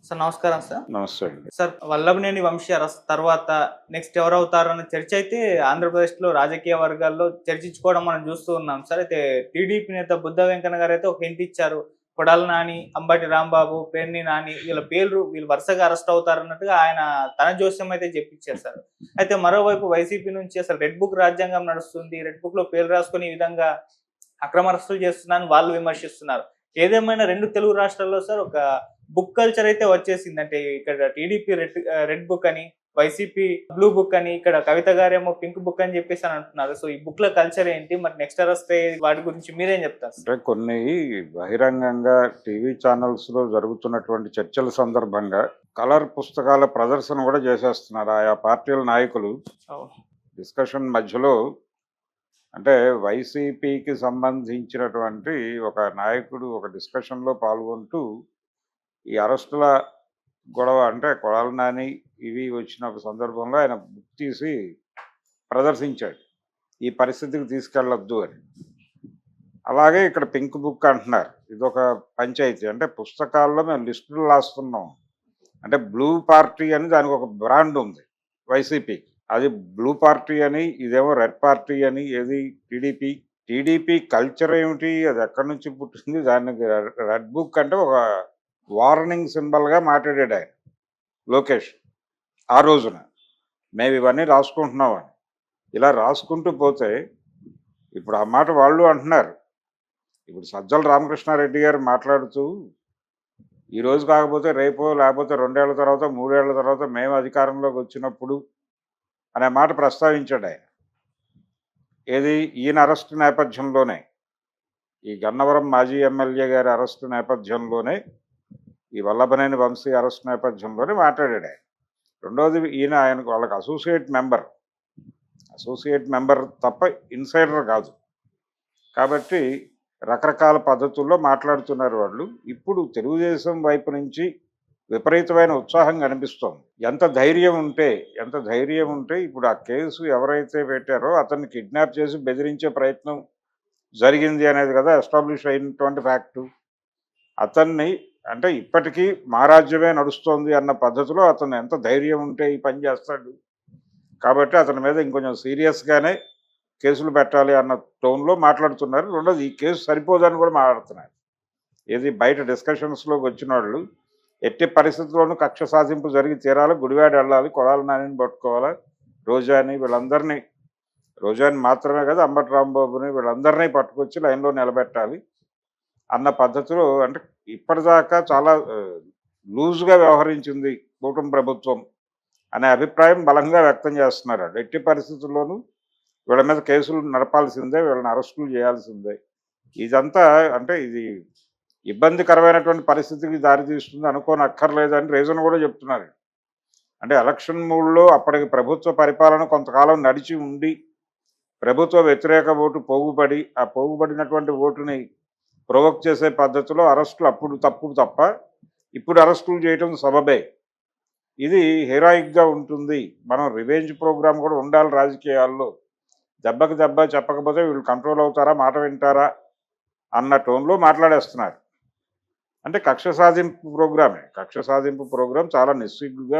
Sir నమస్కారం sir. నమస్తే అండి. సార్ వల్లభనేని వంశీ అరెస్ట్ తర్వాత నెక్స్ట్ ఎవరవుతారన్న చర్చ అయితే ఆంధ్రప్రదేశ్‌లో రాజకీయ వర్గాల్లో చర్చించుకోవడం మనం చూస్తూ ఉన్నాం సార్. అయితే టీడీపీ నేత బుద్ధ వెంకన్న గారైతే ఒక హింట్ ఇచ్చారు. కొడాలి నాని, అంబటి రాంబాబు, పేర్ని నాని వీళ్ళు వరుసగా అరెస్ట్ అవుతారన్నట్టుగా ఆయన తన జోస్యం అయితే జెప్పిచ్చారు సార్. అయితే మరోవైపు వైసీపీ నుంచి అసలు రెడ్ బుక్ రాజ్యాంగం నడుస్తుంది. రెడ్ బుక్‌లో పేర్లు రాసుకొని ఈ విధంగా అక్రమ అరెస్టులు చేస్తున్నారని వాళ్ళు విమర్శిస్తున్నారు. ఏదేమైనా 2 తెలుగు రాష్ట్రాల్లో సార్ ఒక బుక్ కల్చర్ అయితే వచ్చేసింది. అంటే ఇక్కడ టీడీపీ రెడ్ బుక్ అని, వైసీపీ బ్లూ బుక్ అని, ఇక్కడ కవిత గారేమో పింక్ బుక్ అని చెప్పేసి అని అంటున్నారు. సో ఈ బుక్‌ల కల్చర్ ఏంటి? మరి నెక్స్ట్ అరెస్ట్ అయ్యే వాటి గురించి మీరేం చెప్తారు సార్? అంటే కొన్ని బహిరంగంగా టీవీ ఛానల్స్‌లో జరుగుతున్నటువంటి చర్చల సందర్భంగా కలర్ పుస్తకాల ప్రదర్శన కూడా చేసేస్తున్నారు ఆయా పార్టీల నాయకులు. అవును. డిస్కషన్ మధ్యలో అంటే వైసీపీకి సంబంధించినటువంటి ఒక నాయకుడు ఒక డిస్కషన్‌లో పాల్గొంటూ ఈ అరెస్టుల గొడవ అంటే కొడాలి నాని ఇవి వచ్చిన సందర్భంలో ఆయన బుక్ తీసి ప్రదర్శించాడు. ఈ పరిస్థితికి తీసుకెళ్ళొద్దు అని. అలాగే ఇక్కడ పింక్ బుక్ అంటున్నారు. ఇదొక పంచాయతీ. అంటే పుస్తకాల్లో మేము లిస్టులు రాస్తున్నాం. అంటే బ్లూ పార్టీ అని దానికి ఒక బ్రాండ్ ఉంది వైసీపీకి. అది బ్లూ పార్టీ అని, ఇదేమో రెడ్ పార్టీ అని. ఏది టీడీపీ. టీడీపీ కల్చర్ ఏమిటి? అది ఎక్కడి నుంచి పుట్టింది? దానికి రెడ్ బుక్ అంటే ఒక వార్నింగ్ సింబల్‌గా మాట్లాడాడు ఆయన లోకేష్ ఆ రోజున. మేము ఇవన్నీ రాసుకుంటున్నామని. ఇలా రాసుకుంటూ పోతే ఇప్పుడు ఆ మాట వాళ్ళు అంటున్నారు. ఇప్పుడు సజ్జల రామకృష్ణారెడ్డి గారు మాట్లాడుతూ ఈ రోజు కాకపోతే రేపో లేకపోతే 2 ఏళ్ల తర్వాత 3 ఏళ్ల తర్వాత మేము అధికారంలోకి వచ్చినప్పుడు అనే మాట ప్రస్తావించాడు ఆయన. ఏది ఈయన అరెస్ట్ నేపథ్యంలోనే, ఈ గన్నవరం మాజీ ఎమ్మెల్యే గారి అరెస్ట్ నేపథ్యంలోనే, ఈ వల్లభనేని వంశీ అరెస్ట్ నేపథ్యంలోనే మాట్లాడాడు ఆయన. రెండోది ఈయన ఆయనకు వాళ్ళకి అసోసియేట్ మెంబర్ తప్ప ఇన్సైడర్ కాదు. కాబట్టి రకరకాల పద్ధతుల్లో మాట్లాడుతున్నారు వాళ్ళు. ఇప్పుడు తెలుగుదేశం వైపు నుంచి విపరీతమైన ఉత్సాహం కనిపిస్తోంది. ఎంత ధైర్యం ఉంటే ఇప్పుడు ఆ కేసు ఎవరైతే పెట్టారో అతన్ని కిడ్నాప్ చేసి బెదిరించే ప్రయత్నం జరిగింది అనేది కదా ఎస్టాబ్లిష్ అయినటువంటి ఫ్యాక్టు. అతన్ని అంటే ఇప్పటికీ మా రాజ్యమే నడుస్తోంది అన్న పద్ధతిలో అతను ఎంత ధైర్యం ఉంటే ఈ పని చేస్తాడు. కాబట్టి అతని మీద ఇంకొంచెం సీరియస్‌గానే కేసులు పెట్టాలి అన్న టోన్‌లో మాట్లాడుతున్నారు. రెండోది ఈ కేసు సరిపోదని కూడా మాట్లాడుతున్నారు. ఏది బయట డిస్కషన్స్‌లోకి వచ్చినోళ్ళు ఎట్టి పరిస్థితుల్లోనూ కక్ష సాధింపు జరిగి తీరాలి, గుడివాడ వెళ్ళాలి, కొడాలి నానిని పట్టుకోవాలా, రోజాని మాత్రమే కాదు అంబటి రాంబాబుని వీళ్ళందరినీ పట్టుకొచ్చి లైన్‌లో నిలబెట్టాలి అన్న పద్ధతిలో అంటే ఇప్పటిదాకా చాలా లూజ్‌గా వ్యవహరించింది కూటమి ప్రభుత్వం అనే అభిప్రాయం బలంగా వ్యక్తం చేస్తున్నారు. ఎట్టి పరిస్థితుల్లోనూ వీళ్ళ మీద కేసులు నడపాల్సిందే, వీళ్ళని అరెస్టులు చేయాల్సిందే. ఇదంతా అంటే ఇది ఇబ్బందికరమైనటువంటి పరిస్థితికి దారితీస్తుంది అనుకోనక్కర్లేదని రీజన్ కూడా చెప్తున్నారు. అంటే ఎలక్షన్ మూడ్‌లో అప్పటికి ప్రభుత్వ పరిపాలన కొంతకాలం నడిచి ఉండి, ప్రభుత్వ వ్యతిరేక ఓటు పోగుబడి, ఆ పోగుబడినటువంటి ఓటుని ప్రొవోక్ చేసే పద్ధతిలో అరెస్టులు అప్పుడు తప్పు తప్ప, ఇప్పుడు అరెస్టులు చేయటం సబబే. ఇది హెరాయిక్‌గా ఉంటుంది. మనం రివెంజ్ ప్రోగ్రామ్ కూడా ఉండాలి రాజకీయాల్లో. దెబ్బకి దెబ్బ చెప్పకపోతే వీళ్ళు కంట్రోల్ అవుతారా, మాట వింటారా అన్న టోన్‌లో మాట్లాడేస్తున్నారు. అంటే కక్ష సాధింపు ప్రోగ్రామ్ చాలా నిస్సిగ్గుగా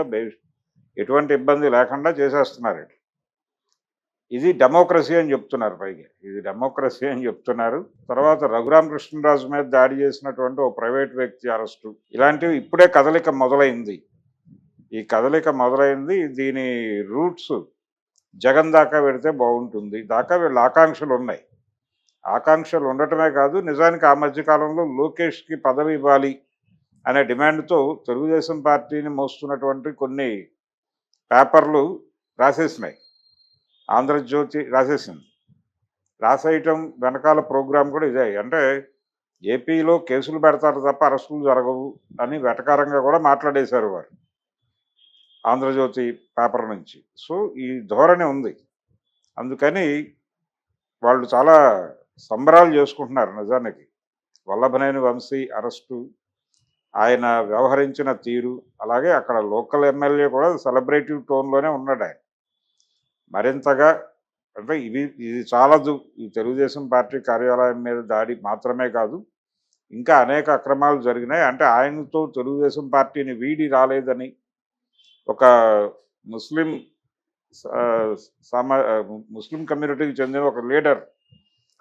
ఎటువంటి ఇబ్బంది లేకుండా చేసేస్తున్నారు. ఇది డెమోక్రసీ అని చెప్తున్నారు పైగా. ఇది డెమోక్రసీ అని చెప్తున్నారు. తర్వాత రఘురామకృష్ణరాజు మీద దాడి చేసినటువంటి ఓ ప్రైవేట్ వ్యక్తి అరెస్టు. ఇలాంటివి ఇప్పుడే కదలిక మొదలైంది. ఈ కదలిక మొదలైంది. దీని రూట్స్ జగన్ దాకా పెడితే బాగుంటుంది. దాకా వీళ్ళ ఆకాంక్షలు ఉన్నాయి. ఆకాంక్షలు ఉండటమే కాదు, నిజానికి ఆ మధ్యకాలంలో లోకేష్కి పదవి ఇవ్వాలి అనే డిమాండ్తో తెలుగుదేశం పార్టీని మోస్తున్నటువంటి కొన్ని పేపర్లు రాసేసినాయి. ఆంధ్రజ్యోతి రాసేసింది. రాసేయటం వెనకాల ప్రోగ్రాం కూడా ఇదే. అంటే ఏపీలో కేసులు పెడతారు తప్ప అరెస్టులు జరగవు అని వెటకారంగా కూడా మాట్లాడేశారు వారు ఆంధ్రజ్యోతి పేపర్ నుంచి. సో ఈ ధోరణి ఉంది. అందుకని వాళ్ళు చాలా సంబరాలు చేసుకుంటున్నారు. నిజానికి వల్లభనేని వంశీ అరెస్టు, ఆయన వ్యవహరించిన తీరు, అలాగే అక్కడ లోకల్ ఎమ్మెల్యే కూడా సెలబ్రేటివ్ టోన్లోనే ఉన్నాడు ఆయన. మరింతగా అంటే ఇది చాలదు. ఈ తెలుగుదేశం పార్టీ కార్యాలయం మీద దాడి మాత్రమే కాదు, ఇంకా అనేక అక్రమాలు జరిగినాయి. అంటే ఆయనతో తెలుగుదేశం పార్టీని వీడి రాలేదని ఒక ముస్లిం ముస్లిం కమ్యూనిటీకి చెందిన ఒక లీడర్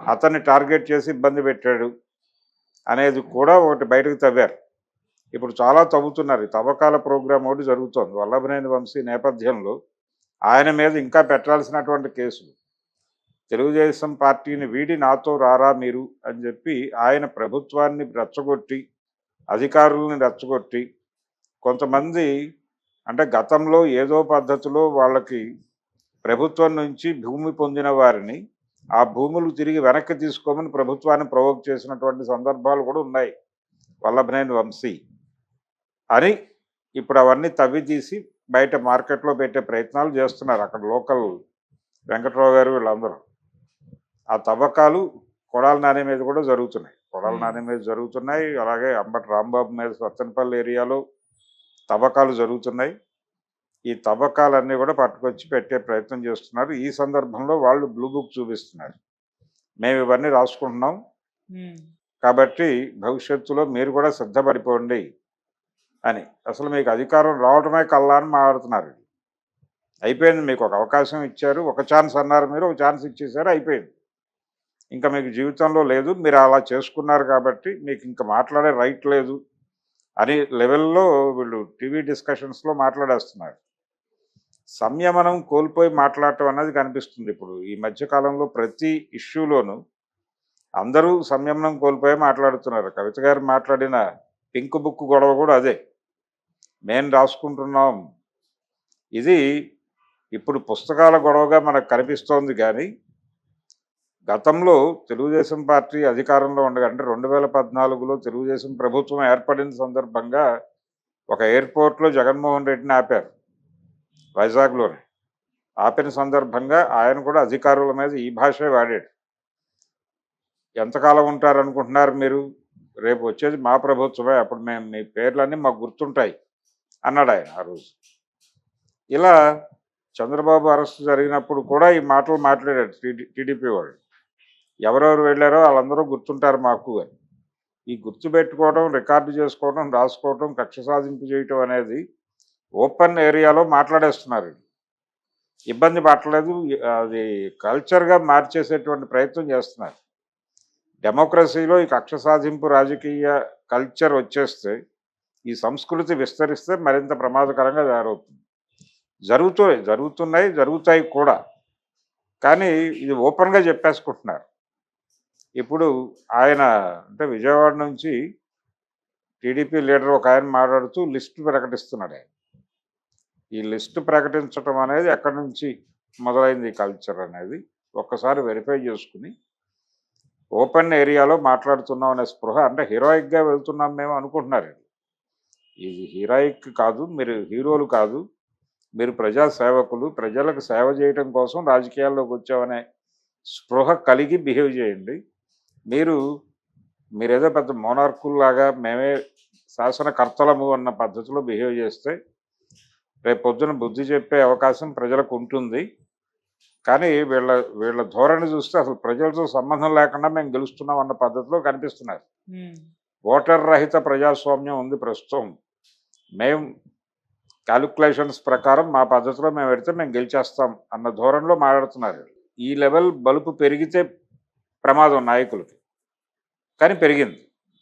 అతన్ని టార్గెట్ చేసి ఇబ్బంది పెట్టాడు అనేది కూడా ఒకటి బయటకు తవ్వారు. ఇప్పుడు చాలా తవ్వుతున్నారు. ఈ తవ్వకాల ప్రోగ్రాం ఒకటి జరుగుతోంది. వల్లభనేని వంశీ నేపథ్యంలో ఆయన మీద ఇంకా పెట్టాల్సినటువంటి కేసులు. తెలుగుదేశం పార్టీని వీడి నాతో రారా మీరు అని చెప్పి ఆయన ప్రభుత్వాన్ని రెచ్చగొట్టి, అధికారులని రెచ్చగొట్టి, కొంతమంది అంటే గతంలో ఏదో పద్ధతిలో వాళ్ళకి ప్రభుత్వం నుంచి భూమి పొందిన వారిని ఆ భూములు తిరిగి వెనక్కి తీసుకోమని ప్రభుత్వాన్ని ప్రవోక్ చేసినటువంటి సందర్భాలు కూడా ఉన్నాయి వల్లభనేని వంశీ అని. ఇప్పుడు అవన్నీ తవ్వి తీసి బయట మార్కెట్లో పెట్టే ప్రయత్నాలు చేస్తున్నారు అక్కడ లోకల్ వెంకట్రావు గారు వీళ్ళందరూ. ఆ తవ్వకాలు కొడాల నాని మీద కూడా జరుగుతున్నాయి. కొడాల నాని మీద జరుగుతున్నాయి, అలాగే అంబటి రాంబాబు మీద సత్తెనపల్లి ఏరియాలో తవ్వకాలు జరుగుతున్నాయి. ఈ తవ్వకాలన్నీ కూడా పట్టుకొచ్చి పెట్టే ప్రయత్నం చేస్తున్నారు. ఈ సందర్భంలో వాళ్ళు బ్లూ బుక్ చూపిస్తున్నారు, మేము ఇవన్నీ రాసుకుంటున్నాం కాబట్టి భవిష్యత్తులో మీరు కూడా సిద్ధపడిపోండి అని. అసలు మీకు అధికారం రావడమే కల్లా అని మాట్లాడుతున్నారు. అయిపోయింది, మీకు ఒక అవకాశం ఇచ్చారు, ఒక ఛాన్స్ అన్నారు, మీరు ఒక ఛాన్స్ ఇచ్చేసారు, అయిపోయింది, ఇంకా మీకు జీవితంలో లేదు, మీరు అలా చేసుకున్నారు కాబట్టి మీకు ఇంకా మాట్లాడే రైట్ లేదు అని లెవెల్లో వీళ్ళు టీవీ డిస్కషన్స్లో మాట్లాడేస్తున్నారు. సంయమనం కోల్పోయి మాట్లాడటం అన్నది కనిపిస్తుంది. ఇప్పుడు ఈ మధ్యకాలంలో ప్రతి ఇష్యూలోనూ అందరూ సంయమనం కోల్పోయి మాట్లాడుతున్నారు. కవిత గారు మాట్లాడిన పింక్ బుక్ గొడవ కూడా అదే, మేము రాసుకుంటున్నాం. ఇది ఇప్పుడు పుస్తకాల గొడవగా మనకు కనిపిస్తోంది. కానీ గతంలో తెలుగుదేశం పార్టీ అధికారంలో ఉండగా అంటే 2014లో తెలుగుదేశం ప్రభుత్వం ఏర్పడిన సందర్భంగా ఒక ఎయిర్పోర్ట్లో జగన్మోహన్ రెడ్డిని ఆపారు, వైజాగ్లోనే. ఆపిన సందర్భంగా ఆయన కూడా అధికారుల మీద ఈ భాషే వాడాడు. ఎంతకాలం ఉంటారనుకుంటున్నారు మీరు, రేపు వచ్చేది మా ప్రభుత్వమే, అప్పుడు మేము మీ పేర్లన్నీ మాకు గుర్తుంటాయి అన్నాడు ఆయన ఆ రోజు. ఇలా చంద్రబాబు అరెస్ట్ జరిగినప్పుడు కూడా ఈ మాటలు మాట్లాడాడు టీడీపీ వాళ్ళు. ఎవరెవరు వెళ్ళారో వాళ్ళందరూ గుర్తుంటారు మాకు అని. ఈ గుర్తుపెట్టుకోవడం, రికార్డు చేసుకోవడం, రాసుకోవడం, కక్ష సాధింపు చేయటం అనేది ఓపెన్ ఏరియాలో మాట్లాడేస్తున్నారు. ఇబ్బంది పట్టలేదు, అది కల్చర్గా మార్చేసేటువంటి ప్రయత్నం చేస్తున్నారు. డెమోక్రసీలో ఈ కక్ష సాధింపు రాజకీయ కల్చర్ వచ్చేస్తే, ఈ సంస్కృతి విస్తరిస్తే మరింత ప్రమాదకరంగా తయారవుతుంది. జరుగుతాయి కూడా, కానీ ఇది ఓపెన్గా చెప్పేసుకుంటున్నారు. ఇప్పుడు ఆయన అంటే విజయవాడ నుంచి టీడీపీ లీడర్ ఒక ఆయన మాట్లాడుతూ లిస్టు ప్రకటిస్తున్నాడు. ఆయన ఈ లిస్టు ప్రకటించడం అనేది ఎక్కడి నుంచి మొదలైంది ఈ కల్చర్ అనేది ఒక్కసారి వెరిఫై చేసుకుని ఓపెన్ ఏరియాలో మాట్లాడుతున్నాం అనే స్పృహ, అంటే హీరోయిక్గా వెళ్తున్నాం మేము అనుకుంటున్నారు. ఇది హీరోయిక్ కాదు, మీరు హీరోలు కాదు, మీరు ప్రజా సేవకులు, ప్రజలకు సేవ చేయడం కోసం రాజకీయాల్లోకి వచ్చామనే స్పృహ కలిగి బిహేవ్ చేయండి. మీరేదో పెద్ద మోనార్కుల్లాగా మేమే శాసనకర్తలము అన్న పద్ధతిలో బిహేవ్ చేస్తే రేపు పొద్దున బుద్ధి చెప్పే అవకాశం ప్రజలకు ఉంటుంది. కానీ వీళ్ళ ధోరణి చూస్తే అసలు ప్రజలతో సంబంధం లేకుండా మేము గెలుస్తున్నాం అన్న పద్ధతిలో కనిపిస్తున్నారు. ఓటర్ రహిత ప్రజాస్వామ్యం ఉంది ప్రస్తుతం, మేము క్యాలిక్యులేషన్స్ ప్రకారం మా పద్ధతిలో మేము పెడితే మేము గెలిచేస్తాం అన్న ధోరణిలో మాట్లాడుతున్నారు. ఈ లెవెల్ బలుపు పెరిగితే ప్రమాదం నాయకులకి, కానీ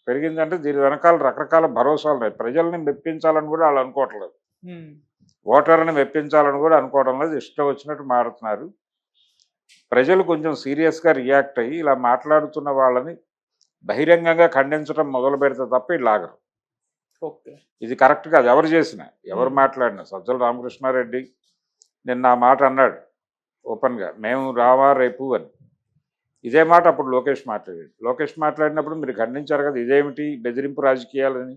పెరిగిందంటే దీని వెనకాల రకరకాల భరోసాలు ఉన్నాయి. ప్రజల్ని మెప్పించాలని కూడా వాళ్ళు అనుకోవట్లేదు, ఓటర్ని మెప్పించాలని కూడా అనుకోవడం లేదు, ఇష్టం వచ్చినట్టు మారుతున్నారు. ప్రజలు కొంచెం సీరియస్గా రియాక్ట్ అయ్యి ఇలా మాట్లాడుతున్న వాళ్ళని బహిరంగంగా ఖండించడం మొదలు పెడితే తప్ప ఇలాగరు. ఇది కరెక్ట్ కాదు. ఎవరు చేసినా, ఎవరు మాట్లాడినా. సజ్జల రామకృష్ణారెడ్డి నిన్న ఆ మాట అన్నాడు ఓపెన్గా, మేము రావా రేపు అని. ఇదే మాట అప్పుడు లోకేష్ మాట్లాడాడు. లోకేష్ మాట్లాడినప్పుడు మీరు ఖండించారు కదా, ఇదేమిటి బెదిరింపు రాజకీయాలని.